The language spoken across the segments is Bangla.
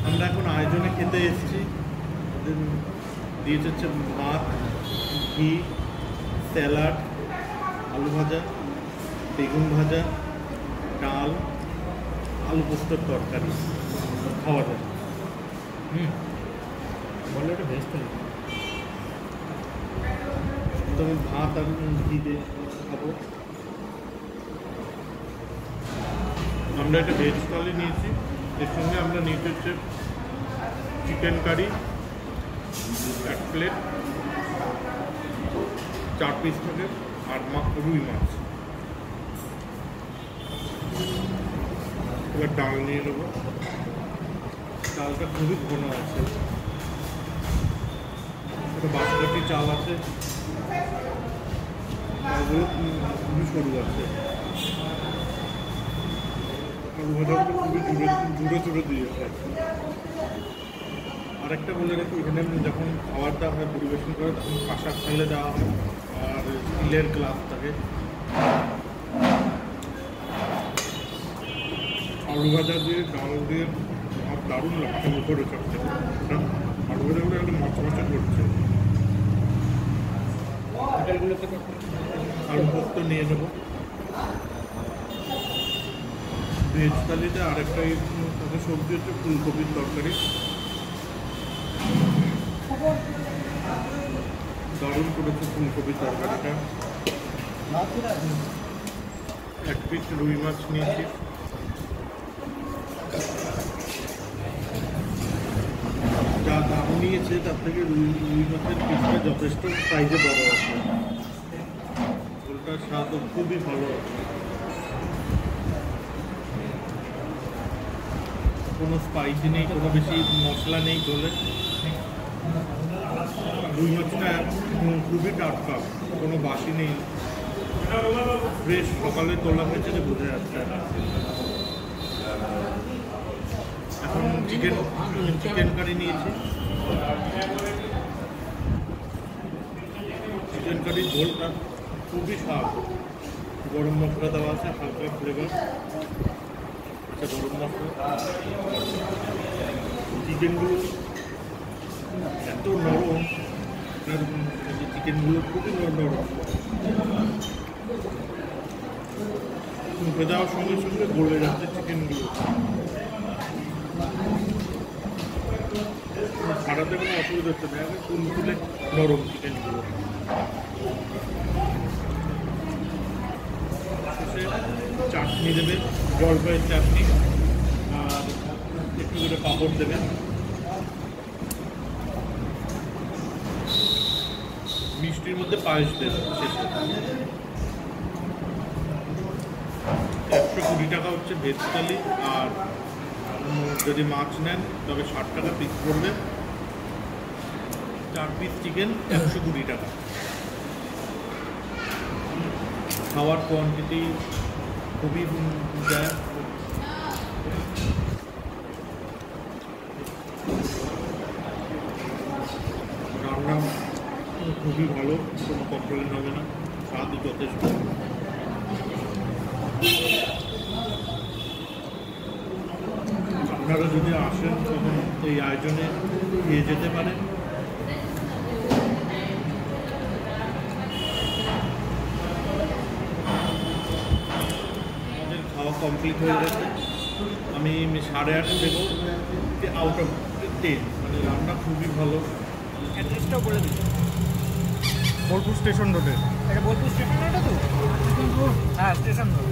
আমরা এখন আয়োজনে খেতে এসেছি। ওদের দিয়েছে হচ্ছে ভাত, ঘি, স্যালাড, আলু ভাজা, বেগুন ভাজা, ডাল, আলু পোস্তর তরকারি খাওয়া যায়। বলে ওটা ভেজ থালি। তো আমি ভাত আর ঘি দিয়ে খাবো। আমরা একটা ভেজ থালি নিয়েছি, এর সঙ্গে আমরা নিয়েছি হচ্ছে চিকেন কারি 1 প্লেট, 4 পিস থাকে, আর রুই মাছ। এবার ডাল নিয়ে নেবো। ডালটা খুবই ঘন আছে, একটা বাসমতি চাল আছে, ডালগুলো খুবই সরু আছে। আলু ভাজাগুলো খুবই জুড়ে জুড়ে দিয়েছে। আরেকটা বলে রাখি, এখানে যখন খাবার দাওয়া হয় পরিবেশন করে তখন কাঁসার থালে দেওয়া হয় আর স্টিলের গ্লাস থাকে। আলু ভাজা দিয়ে ডাল দিয়ে আর দারুণ লাগছে উপরে চাপছে। আলু ভাজাগুলো একদম মচমচে করছে। আলু পোস্ত নিয়ে নেবো। ভেজ থালিতে আরেকটা তাদের সবজি হচ্ছে ফুলকপির তরকারি, দারুণ করেছে ফুলকপির তরকারিটা। 1 পিস রুই মাছ নিয়েছি। যা দাম নিয়েছে তার থেকে রুই মাছের পিসটা যথেষ্ট সাইজে বড় আছে। ওটার স্বাদও খুবই ভালো আছে, কোনো স্পাইসি নেই, কোনো বেশি মশলা নেই ঝোলে। রুই মাছটা খুবই টাটকা, কোনো বাসি নেই, ফ্রেশ সকালে তোলা হয়েছে যে বোঝা যাচ্ছে। এখন চিকেন কারি নিয়েছি। চিকেন কারির ঝোলটা খুবই স্বাদ, গরম মশলা দেওয়া আছে, হালকা ফ্লেভার, গরম মশলা। চিকেনগুলো এত নরম, চিকেনগুলো খুবই নরম, মুখে দেওয়ার সঙ্গে সঙ্গে গলে যাচ্ছে চিকেনগুলো। ছাড়াতে কোনো অসুবিধা হচ্ছে না, তুলে নরম চিকেনগুলো। চাটনি দেবে, জলপাইয়ের চাটনি, আর একটু করে পাঁপড় দেবে। মিষ্টির মধ্যে পায়েস দেবে শেষে। 120 টাকা হচ্ছে ভেজ থালি, আর যদি মাছ নেন তবে 60 টাকা পিস পড়বে। 4 পিস চিকেন 120 টাকা। খাওয়ার কোয়ান্টিটি খুবই যায়। রান্না খুবই ভালো, কোনো কমপ্লেন হবে না, স্বাদও যথেষ্ট। আপনারা যদি আসেন তখন এই আয়োজনে নিয়ে যেতে পারেন। আমাদের খাওয়া কমপ্লিট হয়ে গেছে। আমি 8:30 দেবো, আউট অফ 10। মানে রান্না খুবই ভালো। অ্যাড্রেসটাও বলে দিচ্ছি, বোলপুর স্টেশন রোডে। এটা বোলপুর স্টেশন রোডে তো? হ্যাঁ, স্টেশন রোড।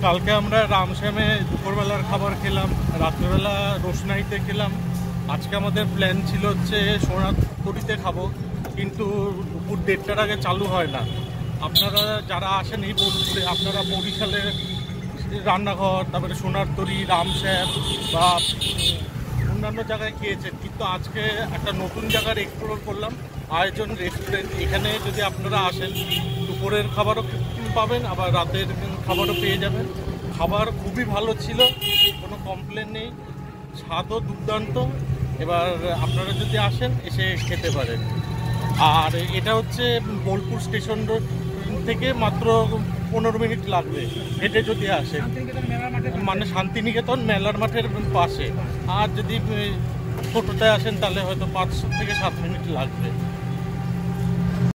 কালকে আমরা রামশ্যামে দুপুরবেলার খাবার খেলাম, রাত্রেবেলা রোশনাইতে খেলাম। আজকে আমাদের প্ল্যান ছিল হচ্ছে সোনারতরীতে খাবো, কিন্তু দুপুর 1:30টার আগে চালু হয় না। আপনারা যারা আসেন এই বোলপুরে, আপনারা বরিশালের রান্নাঘর, তারপরে সোনারতরী, রামশ্যাম বা অন্যান্য জায়গায় খেয়েছেন, কিন্তু আজকে একটা নতুন জায়গার এক্সপ্লোর করলাম, আয়োজন রেস্টুরেন্ট। এখানে যদি আপনারা আসেন দুপুরের খাবারও পাবেন, আবার রাতের খাবারও পেয়ে যাবেন। খাবার খুবই ভালো ছিল, কোনো কমপ্লেন নেই, স্বাদও দুর্দান্ত। এবার আপনারা যদি আসেন এসে খেতে পারেন। আর এটা হচ্ছে বোলপুর স্টেশন রোড থেকে মাত্র 15 মিনিট লাগবে হেঁটে যদি আসেন, মানে শান্তিনিকেতন মেলার মাঠের পাশে। আর যদি টোটোতে আসেন তাহলে হয়তো 5 থেকে 7 মিনিট লাগবে।